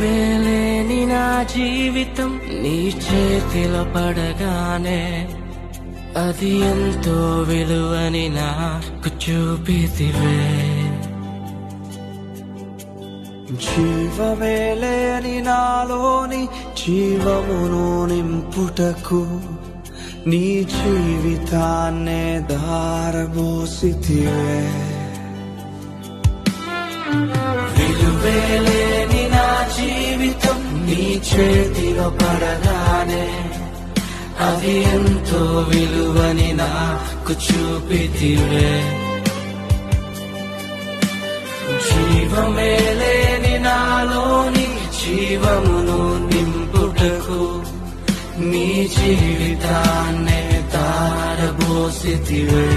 విలువేలేని నా జీవితం నీ చేతిలో పడగానే అది ఎంతో విలువని నాకు చూపితివే. జీవమే లేని నాలోని జీవమును నింపుటకు నీ జీవితాన్నే దారబోసితివే. విలువేలేని నా జీవితం నీ చేతిలో పడగానే అది ఎంతో విలువని నాకు చూపితివే. జీవమే లేని నాలోని జీవమును నింపుటకు నీ జీవితాన్నే దారబోసితివే.